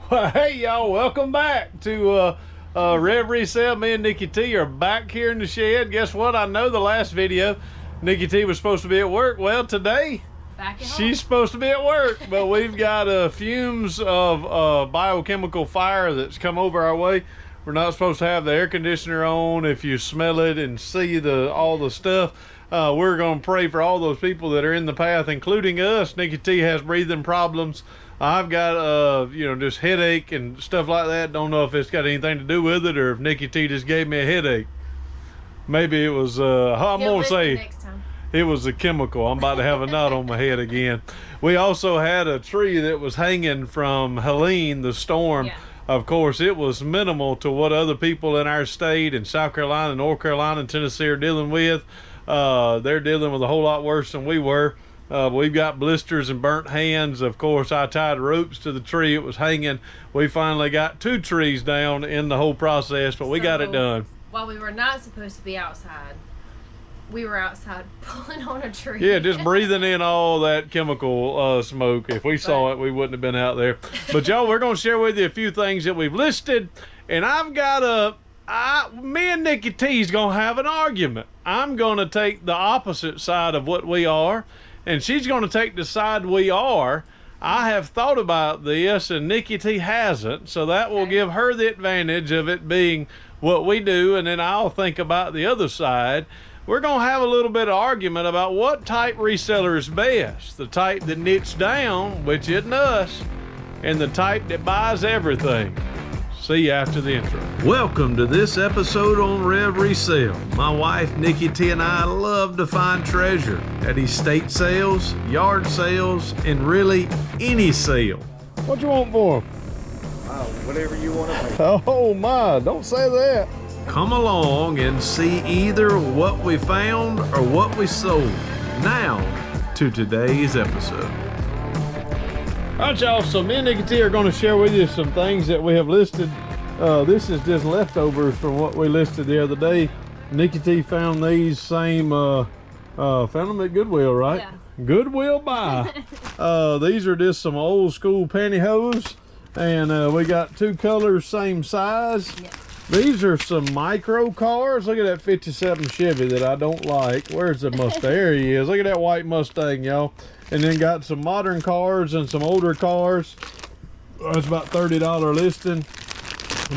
Well, hey y'all, welcome back to Resell. Me and NikkiT are back here in the shed. Guess what? I know the last video NikkiT was supposed to be at work. Well, today she's supposed to be at work, but we've got fumes of biochemical fire that's come over our way. We're not supposed to have the air conditioner on. If you smell it and see all the stuff, we're going to pray for all those people that are in the path, including us. NikkiT has breathing problems. I've got, just headache and stuff like that. Don't know if it's got anything to do with it or if NikkiT just gave me a headache. Maybe it was, I'm going to say it was a chemical. I'm about to have a knot on my head again. We also had a tree that was hanging from Helene, the storm. Yeah. Of course, it was minimal to what other people in our state and South Carolina, North Carolina, and Tennessee are dealing with. They're dealing with a whole lot worse than we were. We've got blisters and burnt hands. Of course, I tied ropes to the tree it was hanging. We finally got 2 trees down in the whole process, but we got it done. While we were not supposed to be outside, we were outside pulling on a tree. Yeah, just breathing in all that chemical smoke. If we saw it, we wouldn't have been out there. But y'all, we're going to share with you a few things that we've listed. And I've got me and NikkiT's going to have an argument. I'm going to take the opposite side of what we are, and she's going to take the side we are. I have thought about this, and NikkiT hasn't, so that will give her the advantage of it being what we do, and then I'll think about the other side. We're going to have a little bit of argument about what type reseller is best. The type that niche down, which isn't us, and the type that buys everything. See you after the intro. Welcome to this episode on Resell. My wife NikkiT and I love to find treasure at estate sales, yard sales, and really any sale. What you want for them? Whatever you want to pay. Oh my, don't say that. Come along and see either what we found or what we sold. Now to today's episode. All right, y'all, so me and NikkiT are going to share with you some things that we have listed. This is just leftovers from what we listed the other day. NikkiT found these same, found them at Goodwill, right? Yeah. Goodwill buy. These are just some old school pantyhose, and we got 2 colors, same size. Yeah. These are some micro cars. Look at that 57 Chevy that I don't like. Where's the Mustang? There he is. Look at that white Mustang, y'all. And then got some modern cars and some older cars. That's about $30 listing.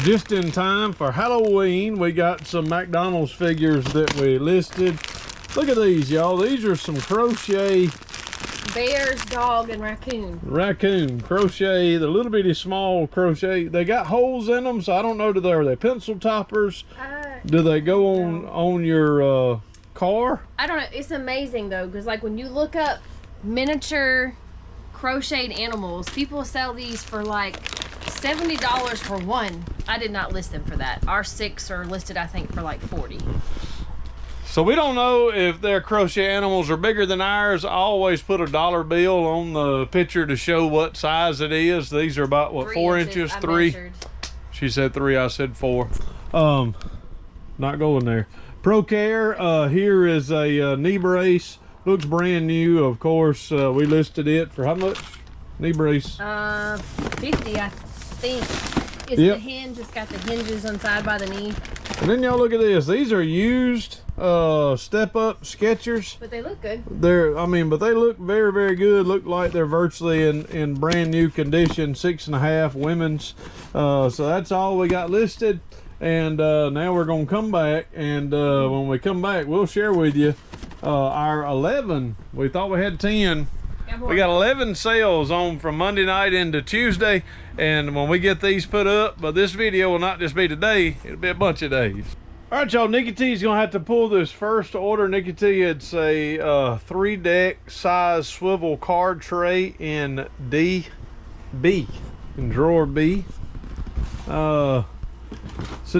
Just in time for Halloween, we got some McDonald's figures that we listed. Look at these, y'all. These are some crochet. Bears, dog, and raccoon. Raccoon, crochet, the little bitty small crochet. They got holes in them, so I don't know, are they pencil toppers? Do they go on your car? I don't know. It's amazing, though, because like when you look up miniature crocheted animals, people sell these for like $70 for one. I did not list them for that. Our 6 are listed, I think, for like $40. So we don't know if their crochet animals are bigger than ours. I always put a dollar bill on the picture to show what size it is. These are about, what, 4 inches? 3? Measured. She said 3, I said 4. Not going there. ProCare, here is a knee brace. Looks brand new, of course. We listed it for how much? Knee brace? 50, I think. It's the hinge. It's got the hinges inside by the knee. And then y'all look at this. These are used step-up Skechers. But they look good. But they look very, very good. Look like they're virtually in brand new condition. 6.5 women's. So that's all we got listed. And now we're gonna come back, and when we come back, we'll share with you our 11. We thought we had 10. We got 11 sales on from Monday night into Tuesday, and when we get these put up, but this video will not just be today, it'll be a bunch of days. All right, y'all, NikkiT's gonna have to pull this first order. NikkiT, it's a 3-deck size swivel card tray in B, in drawer B. So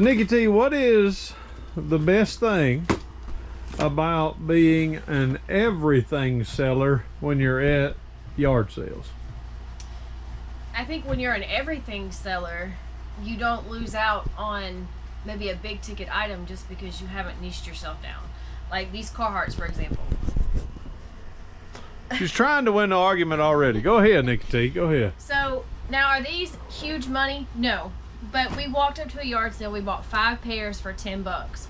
NikkiT, what is the best thing about being an everything seller when you're at yard sales? I think when you're an everything seller, you don't lose out on maybe a big ticket item just because you haven't niched yourself down. Like these Carhartts, for example. She's trying to win the argument already. Go ahead, NikkiT. Go ahead. So Now, are these huge money? No. But we walked up to a yard sale. We bought 5 pairs for $10.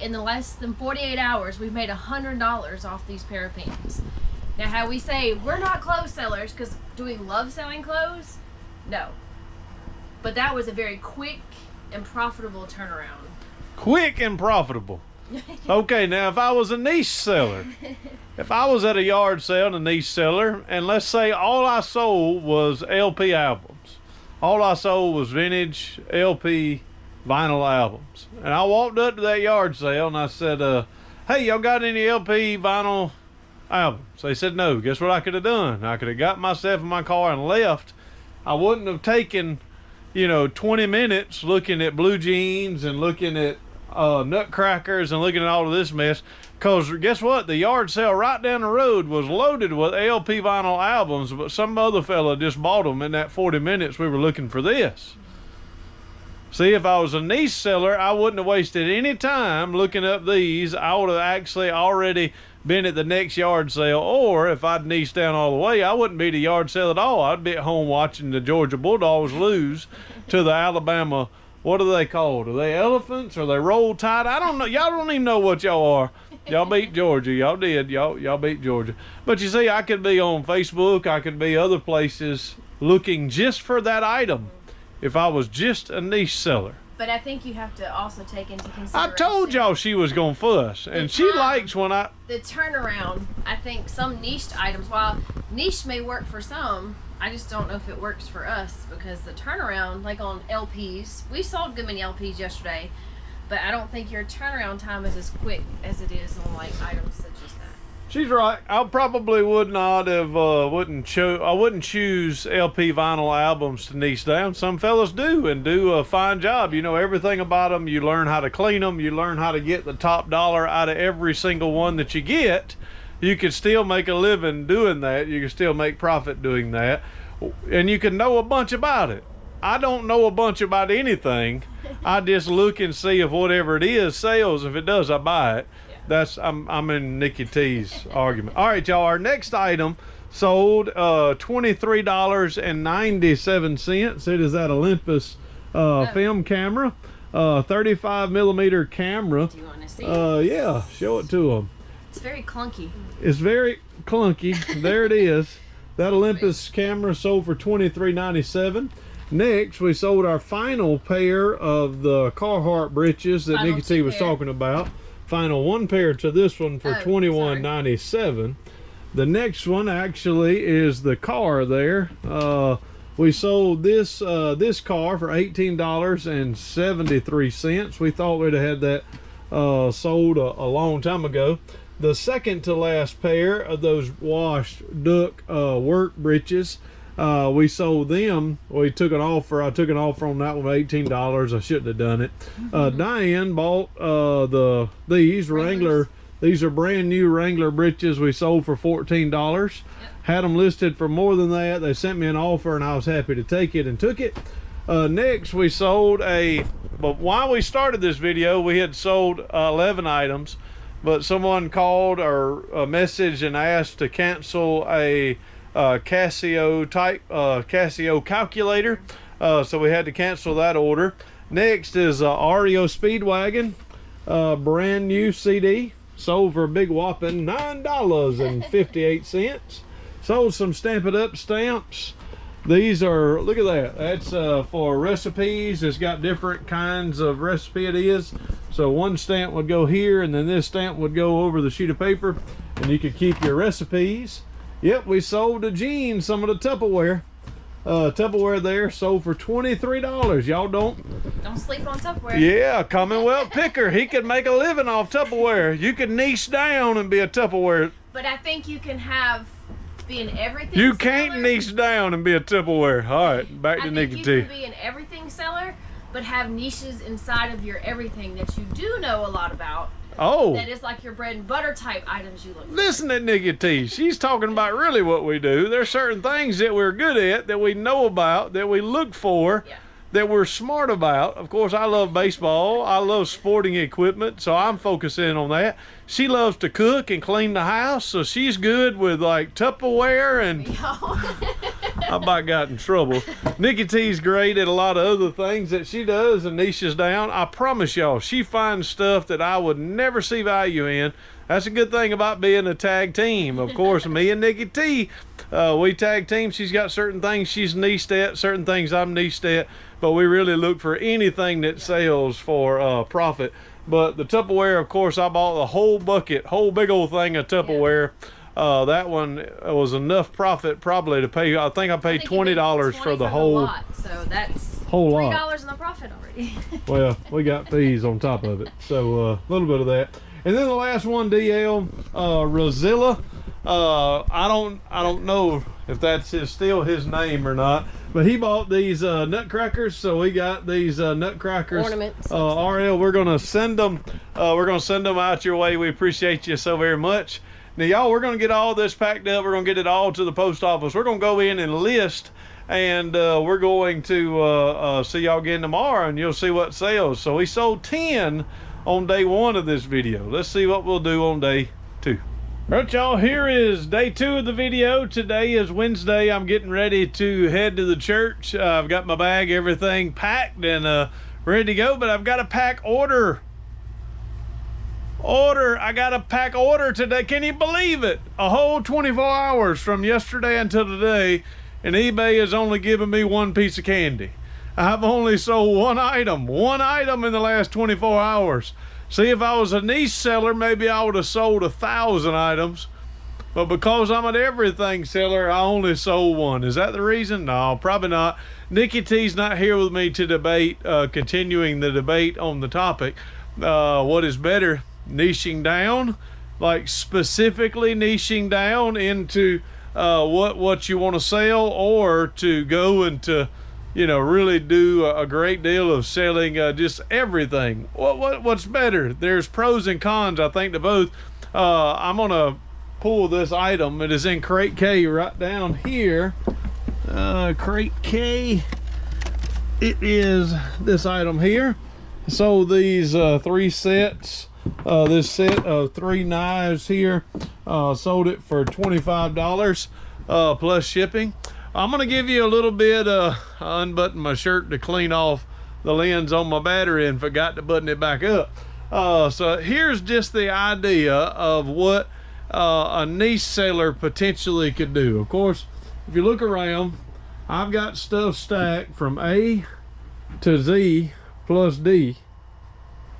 In the less than 48 hours, we've made $100 off these pair of pants. Now, how we say we're not clothes sellers, because do we love selling clothes? No. But that was a very quick and profitable turnaround. Quick and profitable. Okay, now if I was a niche seller, if I was at a yard sale, a niche seller, and let's say all I sold was LP albums. All I sold was vintage LP vinyl albums. And I walked up to that yard sale and I said, hey, y'all got any LP vinyl albums? They said no. Guess what I could have done? I could have got myself in my car and left. I wouldn't have taken, 20 minutes looking at blue jeans and looking at nutcrackers and looking at all of this mess, because guess what, the yard sale right down the road was loaded with LP vinyl albums, but some other fella just bought them in that 40 minutes we were looking for this. See, if I was a niche seller, I wouldn't have wasted any time looking up these. I would have actually already been at the next yard sale, or if I'd niched down all the way, I wouldn't be at a yard sale at all. I'd be at home watching the Georgia Bulldogs lose to the Alabama. What are they called? Are they elephants? Are they roll tide? I don't know. Y'all don't even know what y'all are. Y'all beat Georgia. Y'all did. Y'all beat Georgia. But you see, I could be on Facebook. I could be other places looking just for that item if I was just a niche seller. But I think you have to also take into consideration. I told y'all she was going to fuss. And she likes when I... The turnaround, I think some niched items, while niche may work for some, I just don't know if it works for us, because the turnaround, like on LPs, we sold good many LPs yesterday, but I don't think your turnaround time is as quick as it is on like items such as that. She's right. I probably would not have, I wouldn't choose LP vinyl albums to niche down. Some fellas do, and do a fine job. You know everything about them. You learn how to clean them. You learn how to get the top dollar out of every single one that you get. You can still make a living doing that. You can still make profit doing that. And you can know a bunch about it. I don't know a bunch about anything. I just look and see if whatever it is sells. If it does, I buy it. Yeah. I'm in Nikki T's argument. All right, y'all. Our next item sold $23.97. It is that Olympus film camera, 35 millimeter camera. Do you want to see it? Yeah, show it to them. It's very clunky. It's very clunky. There it is. That Olympus camera sold for $23.97. Next, we sold our final pair of the Carhartt britches that Nikki T was talking about. Final one pair to this one for $21.97. The next one actually is the car there. We sold this this car for $18.73. We thought we'd have had that sold a long time ago. The second to last pair of those washed duck work breeches, we sold them. We took an offer. I took an offer on that one, $18. I shouldn't have done it. Diane bought these Wrangler. These are brand new Wrangler breeches we sold for $14. Yep. Had them listed for more than that. They sent me an offer and I was happy to take it and took it. Next, we sold but while we started this video, we had sold 11 items. But someone called or messaged and asked to cancel a Casio calculator, so we had to cancel that order. Next is REO Speedwagon, brand new CD, sold for a big whopping $9.58. Sold some Stamp It Up stamps. These are, look at that, that's for recipes. It's got different kinds of recipe it is. So one stamp would go here, and then this stamp would go over the sheet of paper, and you could keep your recipes. Yep, we sold to Gene some of the Tupperware. Tupperware there sold for $23. Y'all don't sleep on Tupperware. Yeah, Commonwealth picker. He could make a living off Tupperware. You could niche down and be a Tupperware. But I think you can be an everything You seller. Can't niche down and be a Tupperware. All right, back to Nikki T. You can be an everything seller, but have niches inside of your everything that you do know a lot about. Oh. That is like your bread and butter type items you look for. Listen to Nikki T. She's talking about really what we do. There's certain things that we're good at, that we know about, that we look for, that we're smart about. Of course, I love baseball. I love sporting equipment, so I'm focusing on that. She loves to cook and clean the house, so she's good with like Tupperware and I about got in trouble. NikkiT's great at a lot of other things that she does and niches down. I promise y'all, she finds stuff that I would never see value in. That's a good thing about being a tag team. Of course, me and NikkiT, we tag team. She's got certain things she's niched at, certain things I'm niched at, but we really look for anything that sells for profit. But the Tupperware, of course, I bought the whole bucket, whole big old thing of Tupperware. That one was enough profit probably to pay. I think I paid $20 for the whole lot, so that's whole lot. $3 in the profit already. Well, we got fees on top of it, so a little bit of that. And then the last one, DL, Reselling. I don't know if that's still his name or not, but he bought these nutcrackers, so we got these nutcrackers ornaments. RL, we're gonna send them out your way. We appreciate you so very much. Now y'all, we're gonna get all this packed up. We're gonna get it all to the post office. We're gonna go in and list, and we're going to see y'all again tomorrow, and you'll see what sells. So we sold 10 on day 1 of this video. Let's see what we'll do on day 2. All right, y'all, here is day 2 of the video. Today is Wednesday. I'm getting ready to head to the church. I've got my bag, everything packed and ready to go, but I've got a pack order. I got a pack order today. Can you believe it? A whole 24 hours from yesterday until today, and eBay has only given me 1 piece of candy. I've only sold one item in the last 24 hours. See, if I was a niche seller, maybe I would have sold 1,000 items. But because I'm an everything seller, I only sold 1. Is that the reason? No, probably not. NikkiT's not here with me to debate, continuing the debate on the topic. What is better, niching down, like specifically niching down into what you want to sell, or to go into, you know, really do a great deal of selling just everything? What's better? There's pros and cons, I think, to both. I'm gonna pull this item. It is in crate K right down here. Crate K, it is this item here. So these 3 sets, this set of 3 knives here, sold it for $25 plus shipping. I'm gonna give you a little bit, unbutton my shirt to clean off the lens on my battery and forgot to button it back up. So here's just the idea of what a niche seller potentially could do. Of course, if you look around, I've got stuff stacked from A to Z plus D.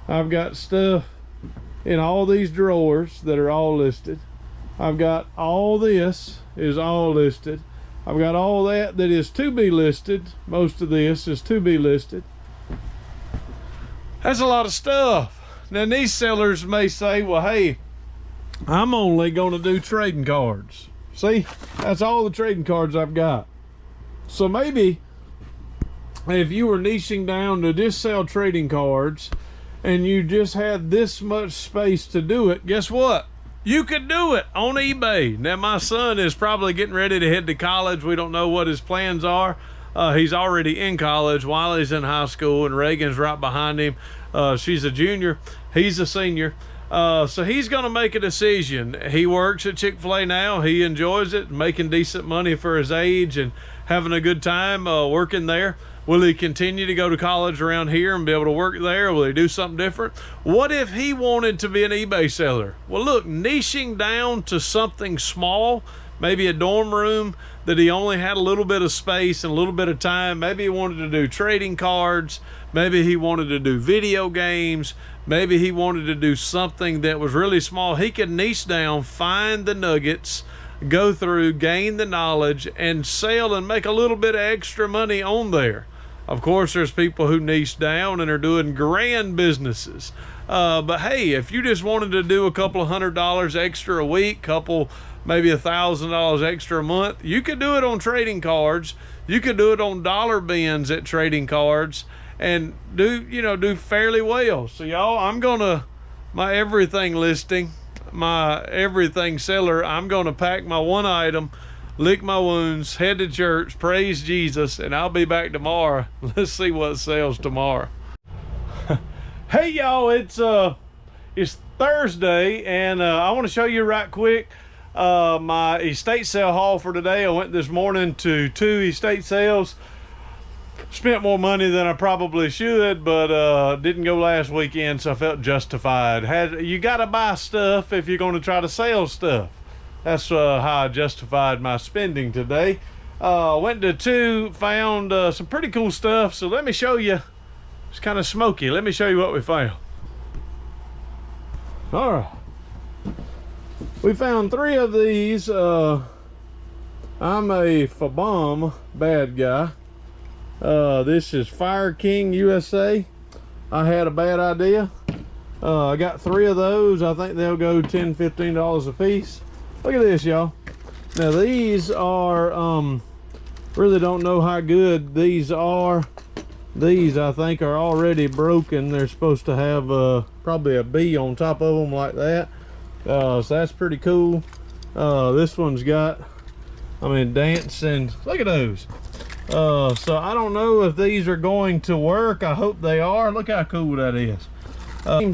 I've got stuff in all these drawers that are all listed. I've got all this is all listed. I've got all that is to be listed. Most of this is to be listed. That's a lot of stuff. Now these sellers may say, well, hey, I'm only going to do trading cards. See, that's all the trading cards I've got. So maybe if you were niching down to just sell trading cards and you just had this much space to do it, guess what? You could do it on eBay. Now, my son is probably getting ready to head to college. We don't know what his plans are. He's already in college. Wiley's in high school, and Reagan's right behind him. She's a junior. He's a senior. So he's going to make a decision. He works at Chick-fil-A now. He enjoys it, making decent money for his age and having a good time working there. Will he continue to go to college around here and be able to work there? Will he do something different? What if he wanted to be an eBay seller? Well, look, niching down to something small, maybe a dorm room that he only had a little bit of space and a little bit of time. Maybe he wanted to do trading cards. Maybe he wanted to do video games. Maybe he wanted to do something that was really small. He could niche down, find the nuggets, go through, gain the knowledge, and sell and make a little bit of extra money on there. Of course, there's people who niche down and are doing grand businesses. But hey, if you just wanted to do a couple of $100 extra a week, maybe $1,000 extra a month, you could do it on trading cards. You could do it on dollar bins at trading cards and do fairly well. So y'all, my everything listing, my everything seller, I'm gonna pack my one item, lick my wounds, head to church, praise Jesus, and I'll be back tomorrow. Let's see what sells tomorrow. Hey y'all, it's Thursday, and I want to show you right quick. my estate sale haul for today. I went this morning to 2 estate sales. Spent more money than I probably should, but didn't go last weekend, so I felt justified. You gotta buy stuff if you're gonna try to sell stuff. That's how I justified my spending today. Went to 2, found some pretty cool stuff, so let me show you. It's kind of smoky. Let me show you what we found. All right. We found 3 of these. I'm a Fabom bad guy. This is Fire King USA. I had a bad idea. I got 3 of those. I think they'll go $10, $15 a piece. Look at this, y'all. Now these are, really don't know how good these are. These I think are already broken. They're supposed to have probably a B on top of them like that. So that's pretty cool. This one's got, I mean, dancing. Look at those. So I don't know if these are going to work. I hope they are. Look how cool that is.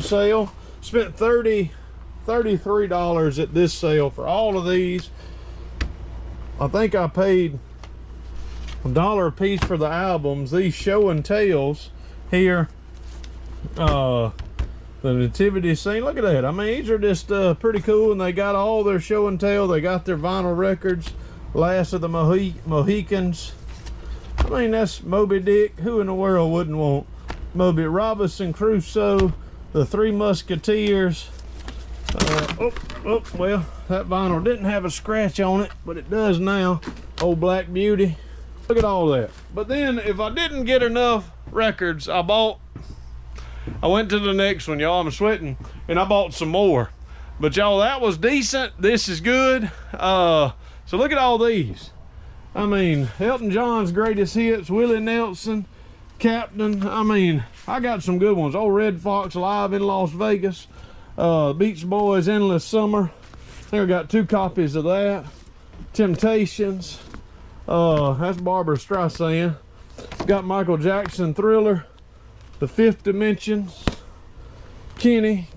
Sale. Spent $33 at this sale for all of these. I think I paid $1 a piece for the albums. These show and tells here, the nativity scene. Look at that. I mean, these are just pretty cool, and they got all their show and tell. They got their vinyl records. Last of the Mohicans. I mean, that's Moby Dick. Who in the world wouldn't want Moby? Robinson Crusoe, the 3 Musketeers. Well, that vinyl didn't have a scratch on it, but it does now. Old Black Beauty. Look at all that. But then, if I didn't get enough records, I went to the next one, y'all. I'm sweating, and I bought some more. But y'all, that was decent. This is good. So look at all these. I mean, Elton John's greatest hits, Willie Nelson, Captain. I mean, I got some good ones. Old Red Fox live in Las Vegas. Beach Boys, Endless Summer. I think I got 2 copies of that. Temptations. That's Barbara Streisand. Got Michael Jackson, Thriller. The Fifth Dimension. Kenny.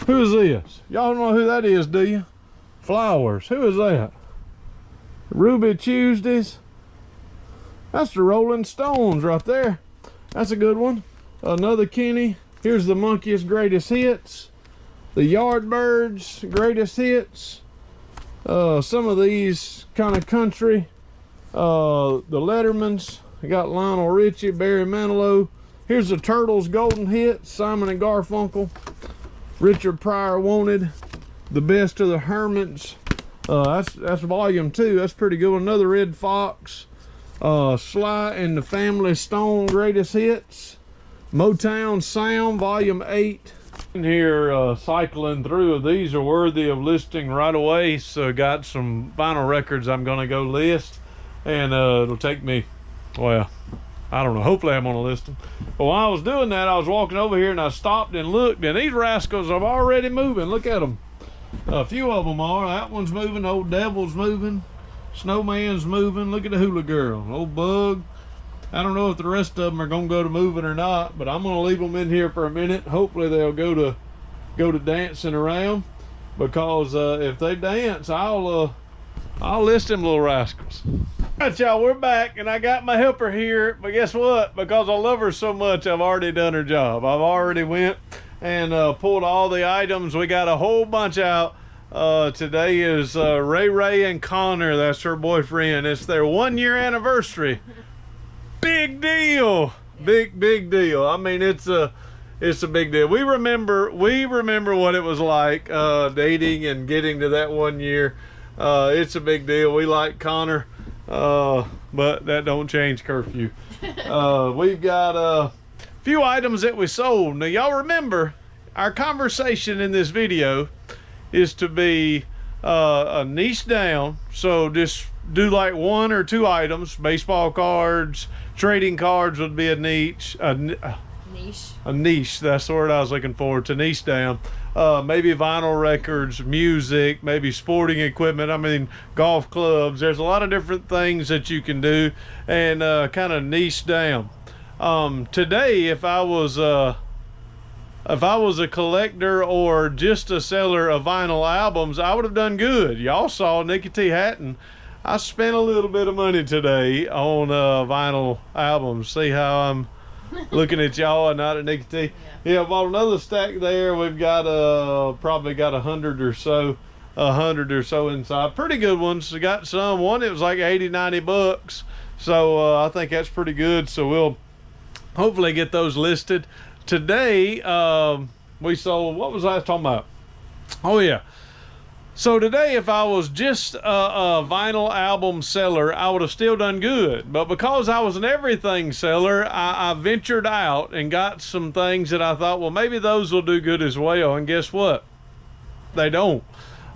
Who is this? Y'all don't know who that is, do you? Flowers. Who is that? Ruby Tuesdays. That's the Rolling Stones right there. That's a good one. Another Kenny. Here's the Monkeys' greatest hits. The Yardbirds' greatest hits. Some of these kind of country. The Lettermans. I got Lionel Richie, Barry Manilow. Here's the Turtles' golden hits. Simon and Garfunkel. Richard Pryor Wanted. The Best of the Hermits. That's volume 2. That's pretty good. Another Red Fox. Sly and the Family Stone greatest hits. Motown Sound volume 8. In here cycling through. These are worthy of listing right away. So got some vinyl records I'm gonna go list, and it'll take me, well, I don't know, hopefully I'm gonna list them. But while I was doing that, I was walking over here and I stopped and looked, and these rascals are already moving. Look at them. A few of them are. That one's moving. Old Devil's moving. Snowman's moving. Look at the Hula Girl. Old Bug. I don't know if the rest of them are gonna go to moving or not, but I'm gonna leave them in here for a minute. Hopefully they'll go to dancing around, because if they dance, I'll list them little rascals. All right, y'all, we're back, and I got my helper here. But guess what? Because I love her so much, I've already done her job. I've already went and pulled all the items. We got a whole bunch out. Today is Ray and Connor. That's her boyfriend. It's their 1-year anniversary. Big deal. Big deal. I mean, it's a big deal. We remember what it was like dating and getting to that 1 year. It's a big deal. We like Connor, but that don't change curfew. We've got a few items that we sold. Now, y'all remember our conversation in this video is to be a niche down. So just do like 1 or 2 items. Baseball cards, trading cards would be a niche. A niche, that's the word I was looking for, to niche down. Maybe vinyl records, music, maybe sporting equipment. I mean, golf clubs. There's a lot of different things that you can do, and kind of niche down. Today, if I was if I was a collector or just a seller of vinyl albums, I would have done good. Y'all saw NikkiT Hatton. I spent a little bit of money today on vinyl albums. See how I'm looking at y'all and not at NikkiT? Yeah, bought another stack there. We've got probably got 100 or so inside. Pretty good ones. We got some. One, it was like 80-90 bucks. So I think that's pretty good. So we'll hopefully get those listed. Today, we sold, what was I talking about? Oh yeah. So today, if I was just a vinyl album seller, I would have still done good. But because I was an everything seller, I ventured out and got some things that I thought, well, maybe those will do good as well. And guess what? They don't.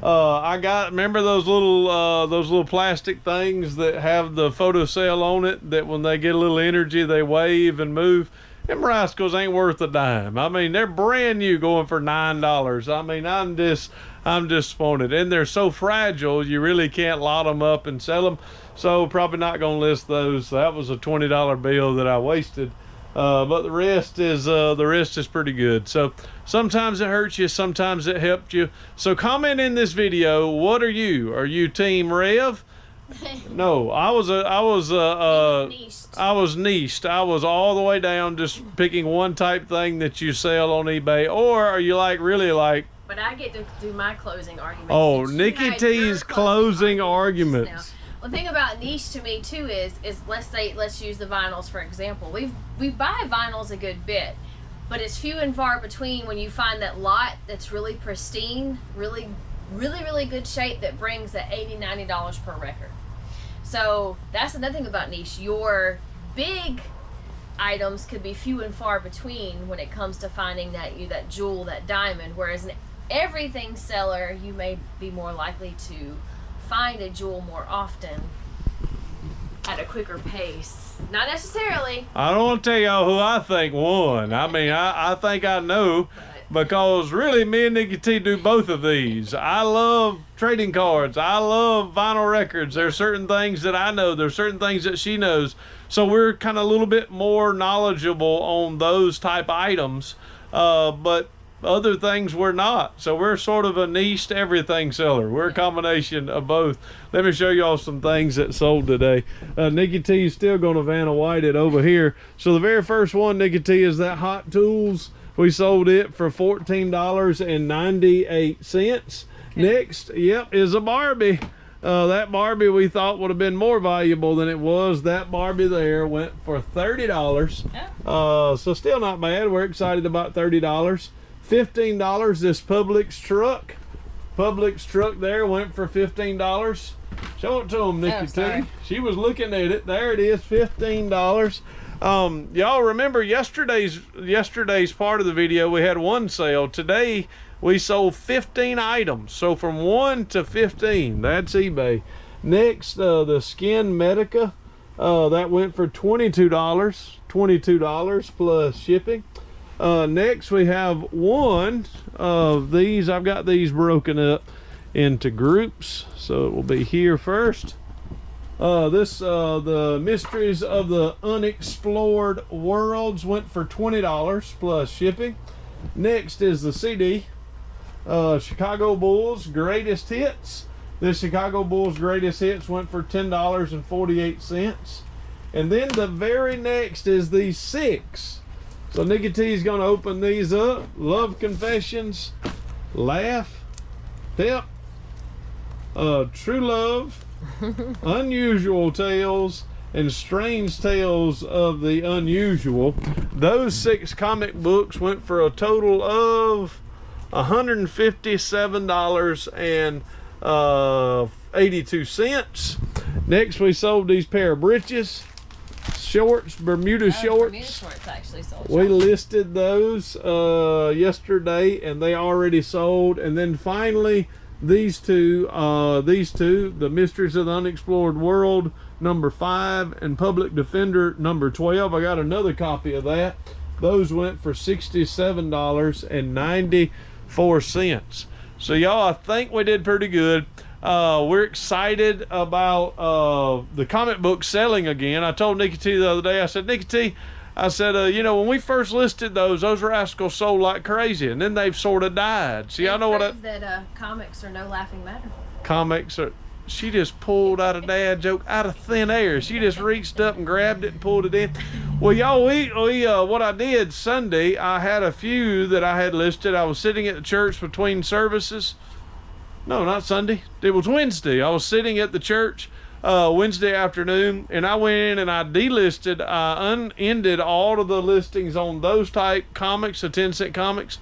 Remember those little plastic things that have the photo cell on it, that when they get a little energy, they wave and move? Them rascals ain't worth a dime. I mean, they're brand new, going for $9. I mean, I'm disappointed. And they're so fragile, you really can't lot them up and sell them. So probably not gonna list those. That was a $20 bill that I wasted. But the rest is pretty good. So sometimes it hurts you, sometimes it helped you. So comment in this video, what are you? Are you Team Rev? No, I was niched. I was all the way down, just picking one type thing that you sell on eBay. Or are you really like? But I get to do my closing arguments. Oh, NikkiT's closing arguments. Now, the thing about niche to me too is let's use the vinyls for example. We buy vinyls a good bit, but it's few and far between when you find that lot that's really pristine, really good shape that brings that $80-90 per record. So that's another thing about niche. Your big items could be few and far between when it comes to finding that jewel, that diamond, whereas an everything seller, you may be more likely to find a jewel more often at a quicker pace. Not necessarily. I don't want to tell y'all who I think won. I mean, I think I know. Because really, me and NikkiT do both of these. I love trading cards. I love vinyl records. There's certain things that I know. There's certain things that she knows. So we're kind of a little bit more knowledgeable on those type items. But other things we're not. So we're sort of a niched everything seller. We're a combination of both. Let me show y'all some things that sold today. NikkiT is still going to Vanna White it over here. So the very first one, NikkiT, is that Hot Tools. We sold it for $14.98. Next, is a Barbie. That Barbie we thought would have been more valuable than it was. That Barbie there went for $30. So still not bad. We're excited about $30. $15, this Publix truck. Publix truck there went for $15. Show it to them, NikkiT. She was looking at it. There it is, $15. Y'all remember yesterday's part of the video, we had one sale. Today we sold 15 items, so from 1 to 15. That's eBay. Next, the Skin Medica, that went for $22 plus shipping. Next we have one of these. I've got these broken up into groups, so it will be here first. The Mysteries of the Unexplored Worlds went for $20 plus shipping. Next is the CD, Chicago Bulls Greatest Hits. The Chicago Bulls Greatest Hits went for $10.48. And then the very next is these 6. So NikkiT is going to open these up. Love Confessions, Laugh, Pep, True Love, Unusual Tales, and Strange Tales of the Unusual. Those 6 comic books went for a total of $157.82. Next, we sold these pair of breeches, shorts, Bermuda shorts. Bermuda shorts actually sold. We listed those yesterday, and they already sold. And then finally, these two, the Mysteries of the Unexplored World #5 and Public Defender #12. I got another copy of that. Those went for $67.94. So y'all, I think we did pretty good. We're excited about the comic book selling again. I told NikkiT the other day, I said, NikkiT, I said, you know, when we first listed those rascals sold like crazy, and then they've sort of died. See, I know what that comics are no laughing matter. Comics are. She just pulled out a dad joke out of thin air. She just reached up and grabbed it and pulled it in. Well, y'all, what I did Sunday, I had a few that I had listed. I was sitting at the church between services. No, not Sunday. It was Wednesday. I was sitting at the church Wednesday afternoon, and I went in and I delisted, I unended all of the listings on those type comics, the 10-cent comics,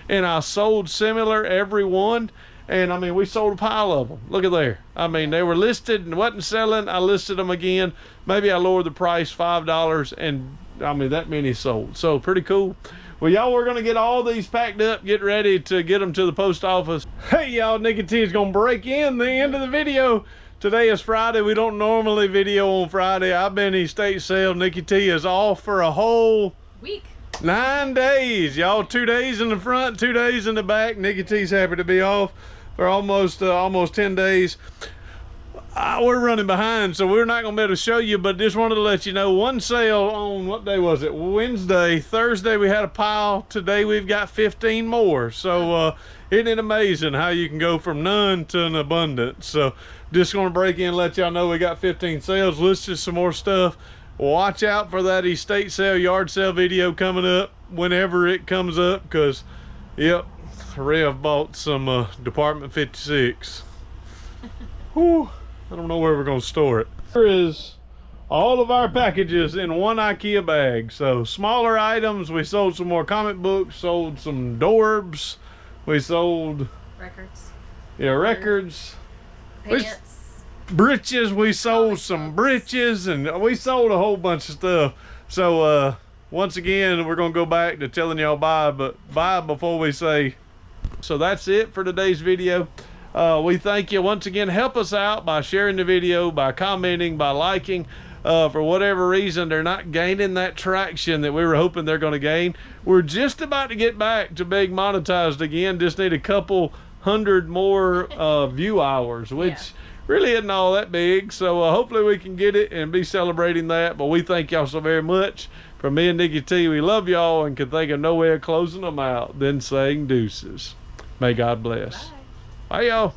and I sold similar every one. And I mean, we sold a pile of them. Look at there. I mean, they were listed and wasn't selling. I listed them again. Maybe I lowered the price $5, and I mean, that many sold. So pretty cool. Well, y'all, we're going to get all these packed up, get ready to get them to the post office. Hey, y'all, NikkiT is going to break in the end of the video. Today is Friday. We don't normally video on Friday. I've been estate sale. NikkiT is off for a whole week. 9 days, y'all. 2 days in the front, 2 days in the back. NikkiT's happy to be off for almost 10 days. We're running behind, so we're not gonna be able to show you, but just wanted to let you know, one sale on, what day was it? Wednesday. Thursday we had a pile. Today we've got 15 more. So isn't it amazing how you can go from none to an abundance? So just gonna break in and let y'all know we got 15 sales, listed some more stuff. Watch out for that estate sale, yard sale video coming up whenever it comes up, because yep, Rev bought some Department 56. Whew, I don't know where we're gonna store it. Here is all of our packages in one IKEA bag. So smaller items, we sold some more comic books, sold some Dorbs, we sold records. Yeah, records. Pants. Britches, we sold some britches, and we sold a whole bunch of stuff. So once again, we're gonna go back to telling y'all bye, but bye before we say. So that's it for today's video. We thank you once again. Help us out by sharing the video, by commenting, by liking. For whatever reason, they're not gaining that traction that we were hoping they're going to gain. We're just about to get back to being monetized again. Just need a couple hundred more view hours, which really isn't all that big. So hopefully we can get it and be celebrating that. But we thank y'all so very much. From me and NikkiT, we love y'all and can think of no way of closing them out than saying deuces. May God bless. Bye. Bye, y'all.